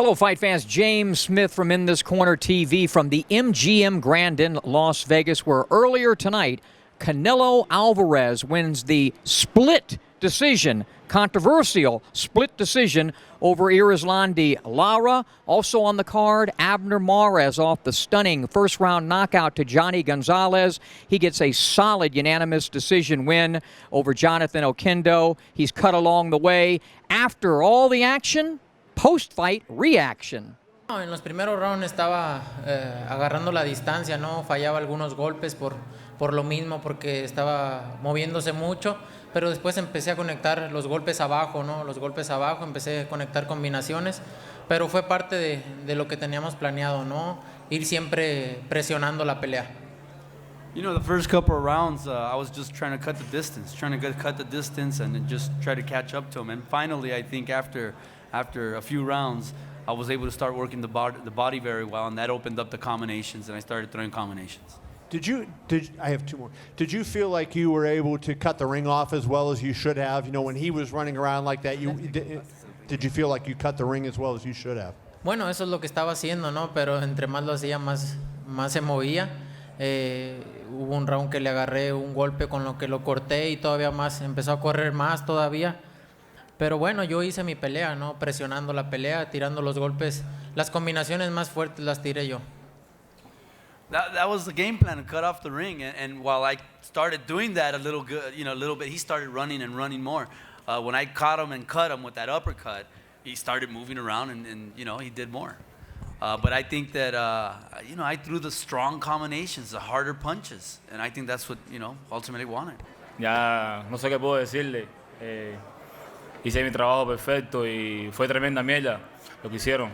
Hello, fight fans. James Smith from In This Corner TV from the MGM Grand in Las Vegas, where earlier tonight, Canelo Alvarez wins the split decision, controversial split decision over Erislandy Lara. Also on the card, Abner Mares off the stunning first-round knockout to Johnny Gonzalez. He gets a solid unanimous decision win over Jonathan Oquendo. He's cut along the way. After all the action, post-fight reaction. En los primeros rounds estaba agarrando la distancia, no fallaba algunos golpes por lo mismo, porque estaba moviéndose mucho, pero después empecé a conectar los golpes abajo, ¿no? Los golpes abajo, empecé a conectar combinaciones, pero fue parte de lo que teníamos planeado, ¿no? Ir siempre presionando la pelea. You know, the first couple of rounds, I was just trying to cut the distance, and then just try to catch up to him. And finally, I think after a few rounds, I was able to start working the body very well, and that opened up the combinations, and I started throwing combinations. I have two more. Did you feel like you were able to cut the ring off as well as you should have? You know, when he was running around like that, did you feel like you cut the ring as well as you should have? Bueno, eso es lo que estaba haciendo, ¿no? Pero entre más lo hacía, más se movía. Hubo un round que le agarré un golpe con lo que lo corté y todavía más, empezó a correr más todavía. Pero bueno, yo hice mi pelea, ¿no? Presionando la pelea, tirando los golpes. Las combinaciones más fuertes las tiré yo. That was the game plan, to cut off the ring. And while I started doing that a little bit, he started running and running more. When I caught him and cut him with that uppercut, he started moving around and he did more. But I think that, I threw the strong combinations, the harder punches. And I think that's what, ultimately wanted. Ya no sé qué puedo decirle. Hice mi trabajo perfecto y fue tremenda mierda lo que hicieron.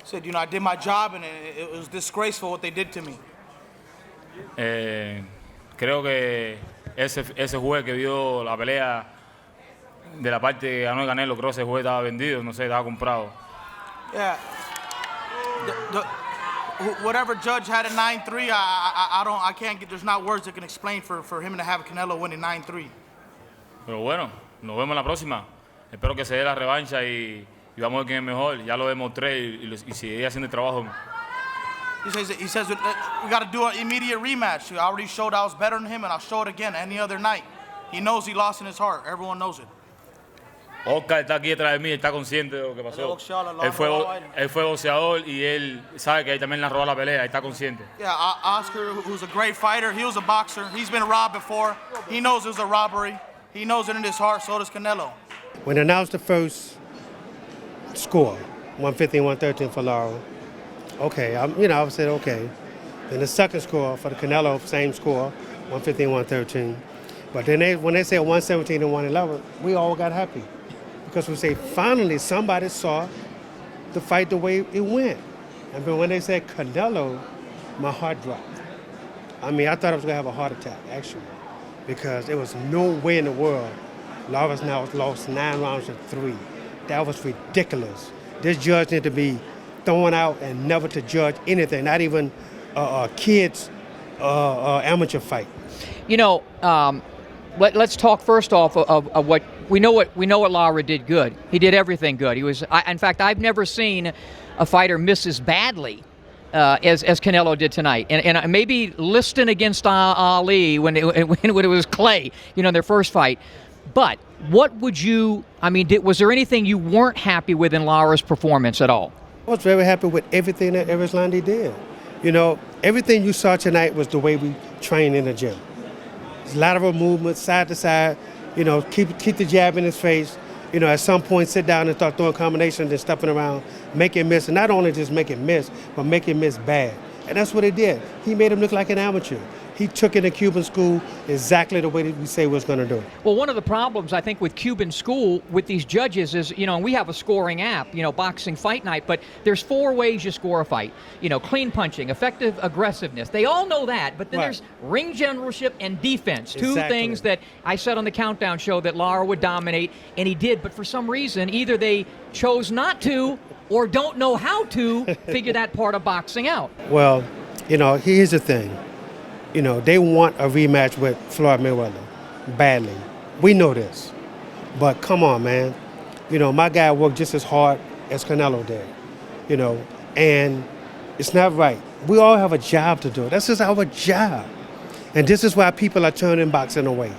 Said, I did my job and it was disgraceful what they did to me. Creo que ese juez que vio la pelea de la parte que ganó Canelo, creo que ese juez estaba vendido, no sé, estaba comprado. Yeah. Whatever judge had a 9-3, I can't get, there's not words that can explain for him to have Canelo winning 9-3. Pero bueno, nos vemos la próxima. Espero que se dé la revancha y vamos a ver quién es mejor. Ya lo demostré y seguiré haciendo el trabajo. He says we got to do an immediate rematch. I already showed I was better than him, and I'll show it again any other night. He knows he lost in his heart. Everyone knows it. Oscar está aquí detrás de mí, está consciente de lo que pasó. Él fue boxeador y él sabe que ahí también le robó la pelea, está consciente. Yeah, Oscar, who's a great fighter, he was a boxer. He's been robbed before. He knows it was a robbery. He knows it in his heart, so does Canelo. When announced the first score, 115-113 for Lara, okay, I said okay. Then the second score for the Canelo, same score, 115-113. But then when they said 117-111, we all got happy because we say finally somebody saw the fight the way it went. And then when they said Canelo, my heart dropped. I mean, I thought I was gonna have a heart attack actually, because there was no way in the world Lara's now lost 9 rounds to 3. That was ridiculous. This judge needed to be thrown out and never to judge anything, not even a kid's amateur fight. Let's talk first off of what we know. What Lara did good. He did everything good. In fact, I've never seen a fighter miss as badly as Canelo did tonight. And maybe Liston against Ali when it was Clay, their first fight. But what would was there anything you weren't happy with in Lara's performance at all? I was very happy with everything that Erislandy did. Everything you saw tonight was the way we train in the gym. Lateral movement, side to side, keep the jab in his face. At some point sit down and start throwing combinations and stepping around, make him miss. And not only just make him miss, but make him miss bad. And that's what he did. He made him look like an amateur. He took it in Cuban school exactly the way that we say we was going to do it. Well, one of the problems, I think, with Cuban school with these judges is, we have a scoring app, Boxing Fight Night, but there's 4 ways you score a fight. Clean punching, effective aggressiveness. They all know that, but then there's ring generalship and defense. Two things that I said on the Countdown show that Lara would dominate, and he did, but for some reason, either they chose not to or don't know how to figure that part of boxing out. Well, here's the thing. They want a rematch with Floyd Mayweather badly. We know this. But come on, man. My guy worked just as hard as Canelo did. you know, and it's not right. We all have a job to do. That's just our job. And this is why people are turning boxing away.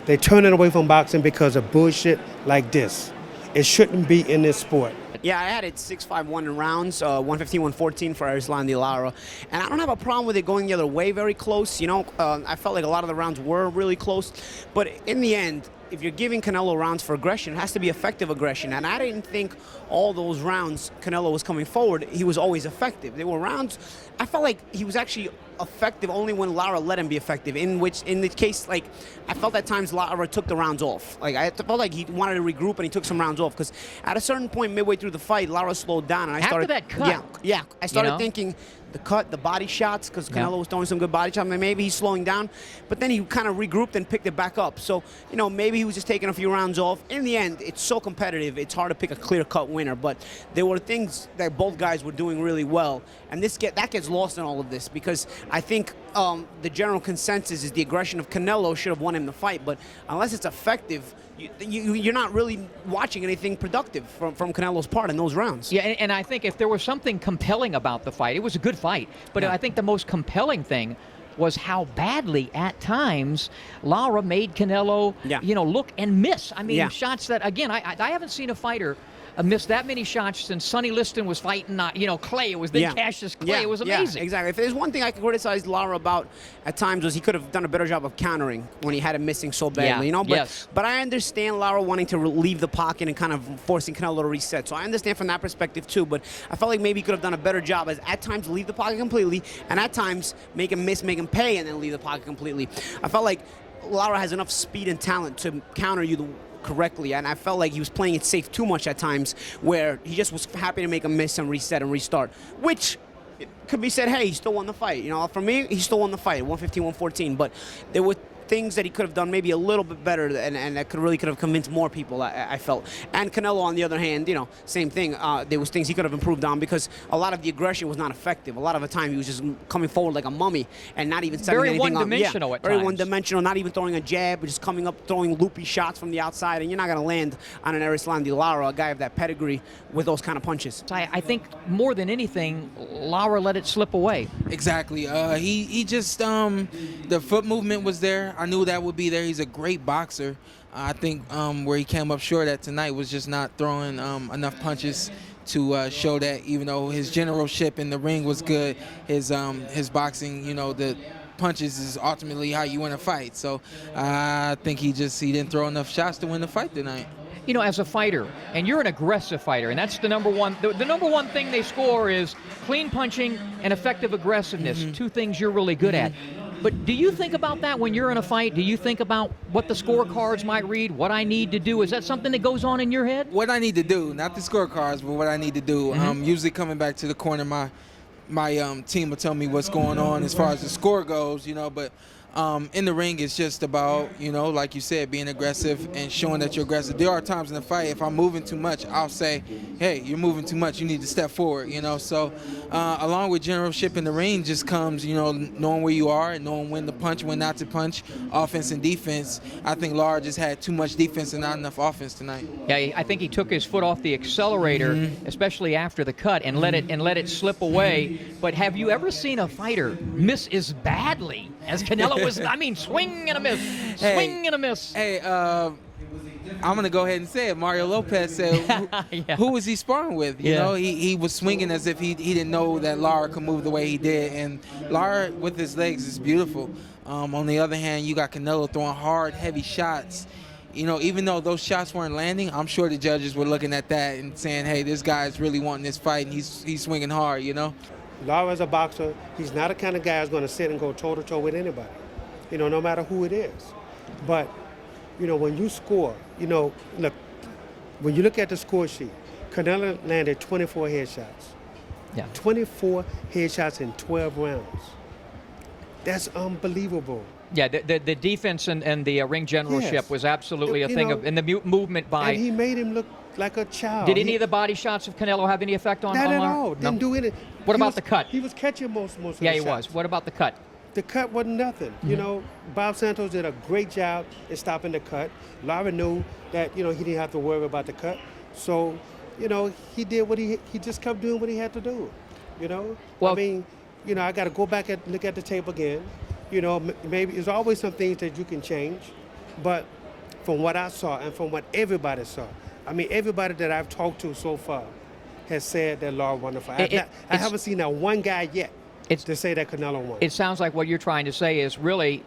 They're turning away from boxing because of bullshit like this. It shouldn't be in this sport. Yeah, I had it 6-5-1 in rounds, 115-114 for Erislandy Lara. And I don't have a problem with it going the other way, very close. You know, I felt like a lot of the rounds were really close. But in the end, if you're giving Canelo rounds for aggression, it has to be effective aggression. And I didn't think all those rounds Canelo was coming forward, he was always effective. There were rounds, I felt like he was actually effective only when Lara let him be effective, in the case, like, I felt at times Lara took the rounds off. Like, I felt like he wanted to regroup and he took some rounds off, because at a certain point midway through the fight, Lara slowed down, and I started... After that cut. Yeah, I started you know? thinking the cut, the body shots, because Canelo was throwing some good body shots, maybe he's slowing down, but then he kind of regrouped and picked it back up. So, you know, maybe he was just taking a few rounds off. In the end, it's so competitive, it's hard to pick a clear-cut winner, but there were things that both guys were doing really well, and that gets lost in all of this, because I think the general consensus is the aggression of Canelo should have won him the fight, but unless it's effective, you're not really watching anything productive from Canelo's part in those rounds. Yeah, and I think if there was something compelling about the fight, it was a good fight, but I think the most compelling thing was how badly at times Lara made Canelo, you know, look and miss. I mean, shots that, again, I haven't seen a fighter missed that many shots since Sonny Liston was fighting, you know, Clay. It was then Cassius Clay. It was amazing. Yeah, exactly. If there's one thing I could criticize Lara about at times was he could have done a better job of countering when he had him missing so badly. You know, but I understand Lara wanting to leave the pocket and kind of forcing Canelo to reset. So I understand from that perspective too. But I felt like maybe he could have done a better job as at times leave the pocket completely, and at times make him miss, make him pay, and then leave the pocket completely. I felt like Lara has enough speed and talent to counter you correctly, and I felt like he was playing it safe too much at times, where he just was happy to make a miss and reset and restart, which could be said, hey, he still won the fight. You know, for me, he still won the fight, 115-114, but there were things that he could have done maybe a little bit better, and that could have convinced more people, I felt. And Canelo, on the other hand, you know, same thing. There was things he could have improved on, because a lot of the aggression was not effective. A lot of the time he was just coming forward like a mummy and not even setting anything up. Very one-dimensional at times. Very one-dimensional, not even throwing a jab, but just coming up, throwing loopy shots from the outside, and you're not going to land on an Erislandy Lara, a guy of that pedigree, with those kind of punches. I think more than anything, Lara let it slip away. Exactly. He just, the foot movement was there. I knew that would be there. He's a great boxer. I think where he came up short at tonight was just not throwing enough punches to show that, even though his generalship in the ring was good, his boxing, you know, the punches is ultimately how you win a fight. So I think he didn't throw enough shots to win the fight tonight. You know, as a fighter, and you're an aggressive fighter, and that's the number one. The number one thing they score is clean punching and effective aggressiveness, two things you're really good at. But do you think about that when you're in a fight? Do you think about what the scorecards might read, what I need to do? Is that something that goes on in your head? What I need to do, not the scorecards, but what I need to do. Usually coming back to the corner, my team will tell me what's going on as far as the score goes, you know, but in the ring, it's just about, you know, like you said, being aggressive and showing that you're aggressive. There are times in the fight, if I'm moving too much, I'll say, hey, you're moving too much. You need to step forward, you know. So along with generalship in the ring just comes, you know, knowing where you are and knowing when to punch, when not to punch, offense and defense. I think Lara just had too much defense and not enough offense tonight. Yeah, I think he took his foot off the accelerator, especially after the cut, and let it slip away. But have you ever seen a fighter miss as badly as Canelo was? I mean, swing and a miss, swing and a miss. Hey, I'm going to go ahead and say it. Mario Lopez said, who was he sparring with? You know, he was swinging as if he didn't know that Lara could move the way he did. And Lara, with his legs, is beautiful. On the other hand, you got Canelo throwing hard, heavy shots. You know, even though those shots weren't landing, I'm sure the judges were looking at that and saying, hey, this guy's really wanting this fight, and he's swinging hard, you know? Lara's a boxer. He's not the kind of guy who's going to sit and go toe-to-toe with anybody, you know, no matter who it is. But, you know, when you score, you know, look, when you look at the score sheet, Canelo landed 24 headshots. Yeah. 24 headshots in 12 rounds. That's unbelievable. Yeah, the defense and the ring generalship was absolutely a thing of, and the movement by. And he made him look like a child. Did any of the body shots of Canelo have any effect on? Not on at Lara? all. Didn't do anything. What about the cut? He was catching most of the Yeah, he shots. was. What about the cut? The cut wasn't nothing. You know, Bob Santos did a great job in stopping the cut. Lara knew that, you know, he didn't have to worry about the cut. So you know, he did what he just kept doing what he had to do. You know, Well, I mean, you know, I got to go back and look at the tape again. You know, maybe there's always some things that you can change, but from what I saw and from what everybody saw, I mean, everybody that I've talked to so far has said that Lara won the fight. I haven't seen that one guy yet to say that Canelo won. It sounds like what you're trying to say is really,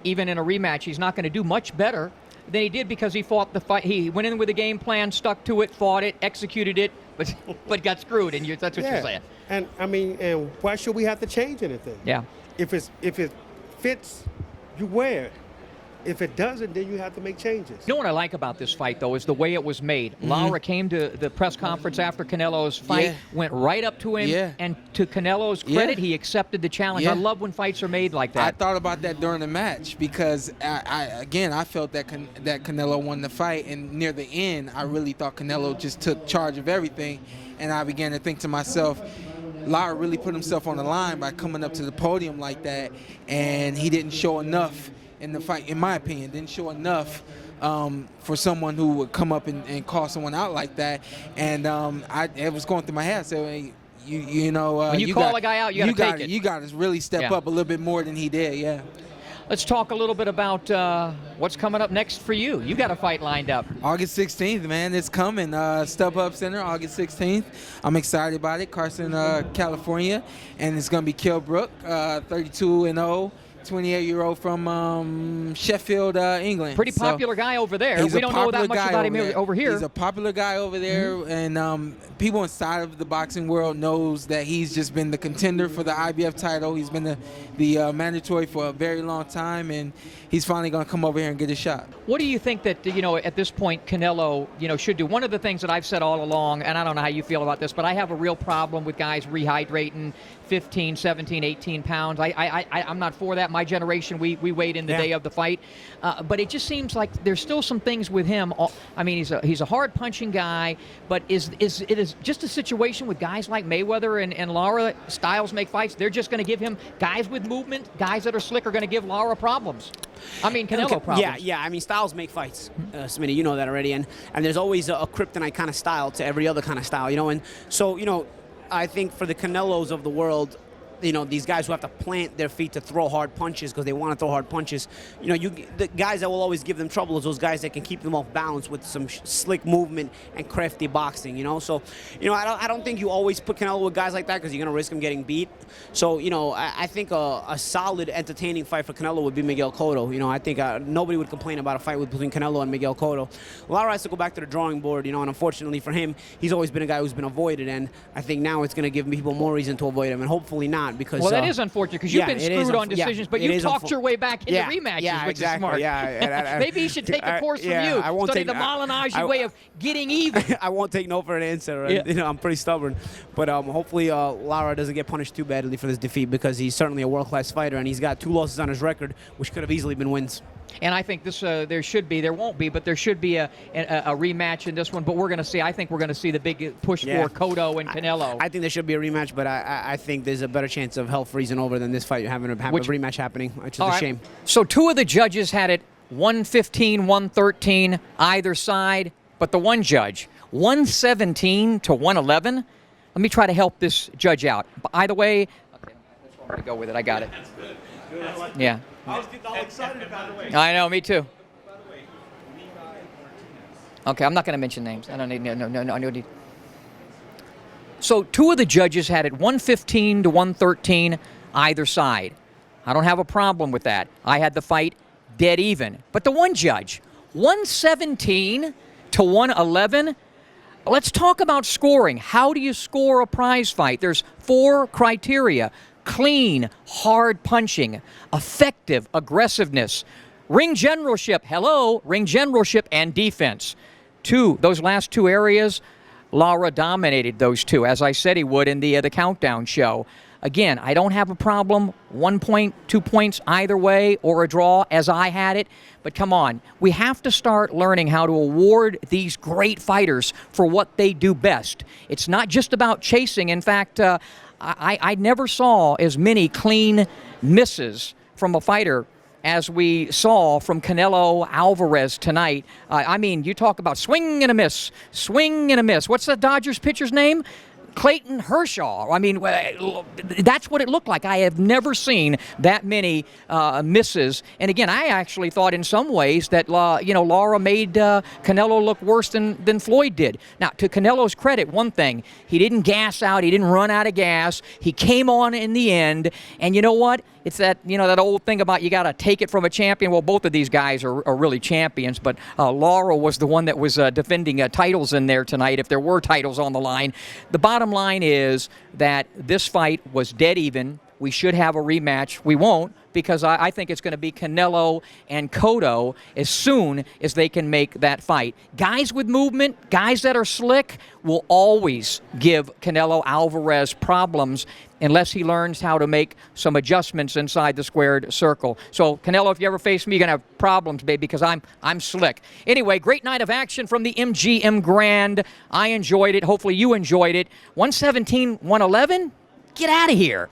even in a rematch, he's not going to do much better than he did because he fought the fight. He went in with a game plan, stuck to it, fought it, executed it, but got screwed. And that's what you're saying. And I mean, and why should we have to change anything? Yeah. If it fits, you wear it. If it doesn't, then you have to make changes. You know what I like about this fight, though, is the way it was made. Lara came to the press conference after Canelo's fight, went right up to him, and to Canelo's credit, he accepted the challenge. I love when fights are made like that. I thought about that during the match because, I felt that Canelo won the fight, and near the end, I really thought Canelo just took charge of everything, and I began to think to myself, Lara really put himself on the line by coming up to the podium like that, and he didn't show enough in the fight, in my opinion, didn't show enough for someone who would come up and call someone out like that. And it was going through my head. So, when you call a guy out, you got to take it. You got to really step up a little bit more than he did. Yeah. Let's talk a little bit about what's coming up next for you. You got a fight lined up. August 16th, man. It's coming. StubHub Center, August 16th. I'm excited about it. Carson, California. And it's going to be Kell Brook, 32-0. 28-year-old from Sheffield, England. Pretty popular guy over there. We don't know that much about him over here. He's a popular guy over there, and people inside of the boxing world knows that he's just been the contender for the IBF title. He's been the mandatory for a very long time, and he's finally going to come over here and get a shot. What do you think that, at this point Canelo, should do? One of the things that I've said all along, and I don't know how you feel about this, but I have a real problem with guys rehydrating 15, 17, 18 pounds. I'm not for that. My generation, we weighed in the day of the fight. But it just seems like there's still some things with him. I mean, he's a hard-punching guy, but it is just a situation with guys like Mayweather and Lara. Styles make fights. They're just going to give him guys with movement, guys that are slick are going to give Lara problems. I mean, Canelo problems. Yeah. I mean, styles make fights, Smitty. You know that already. And there's always a kryptonite kind of style to every other kind of style, And so, I think for the Canelos of the world, these guys who have to plant their feet to throw hard punches because they want to throw hard punches, the guys that will always give them trouble is those guys that can keep them off balance with some slick movement and crafty boxing, So, I don't think you always put Canelo with guys like that because you're going to risk him getting beat. So, I think a solid, entertaining fight for Canelo would be Miguel Cotto. I think nobody would complain about a fight between Canelo and Miguel Cotto. Lara has to go back to the drawing board, and unfortunately for him, he's always been a guy who's been avoided, and I think now it's going to give people more reason to avoid him, and hopefully not. Because, that is unfortunate because you've been screwed on decisions, but you talked your way back into rematches, which is smart. Maybe he should take a course from you. Study the Malignaggi way of getting even. I won't take no for an answer. I'm pretty stubborn. But hopefully Lara doesn't get punished too badly for this defeat because he's certainly a world-class fighter, and he's got 2 losses on his record, which could have easily been wins. And I think there won't be, but there should be a rematch in this one. But we're going to see. I think we're going to see the big push for Cotto and Canelo. I think there should be a rematch, but I think there's a better chance of hell freezing over than this fight having a rematch happening, which is a shame. So 2 of the judges had it 115, 113 either side, but the one judge 117 to 111. Let me try to help this judge out. Either way, okay, that's where I'm going to go with it. I got it. Yeah. I was getting all excited about it. I know, me too. Okay, I'm not going to mention names. I don't need. No. I need. So 2 of the judges had it 115 to 113 either side. I don't have a problem with that. I had the fight dead even. But the one judge, 117 to 111. Let's talk about scoring. How do you score a prize fight? There's 4 criteria. Clean, hard punching, effective aggressiveness, ring generalship, and defense. Those last 2 areas, Lara dominated those 2, as I said he would in the countdown show. Again, I don't have a problem, 1 point, 2 points either way, or a draw as I had it. But come on, we have to start learning how to award these great fighters for what they do best. It's not just about chasing. In fact, I never saw as many clean misses from a fighter as we saw from Canelo Alvarez tonight. I mean, you talk about swing and a miss, swing and a miss. What's the Dodgers pitcher's name? Clayton Kershaw. I mean, that's what it looked like. I have never seen that many misses. And again, I actually thought in some ways that Lara made Canelo look worse than Floyd did. Now, to Canelo's credit, one thing, he didn't gas out. He didn't run out of gas. He came on in the end. And you know what? It's that, that old thing about you got to take it from a champion. Well, both of these guys are really champions, but Lara was the one that was defending titles in there tonight, if there were titles on the line. The bottom line is that this fight was dead even. We should have a rematch. We won't, because I think it's going to be Canelo and Cotto as soon as they can make that fight. Guys with movement, guys that are slick, will always give Canelo Alvarez problems unless he learns how to make some adjustments inside the squared circle. So, Canelo, if you ever face me, you're going to have problems, baby, because I'm slick. Anyway, great night of action from the MGM Grand. I enjoyed it. Hopefully you enjoyed it. 117, 111? Get out of here.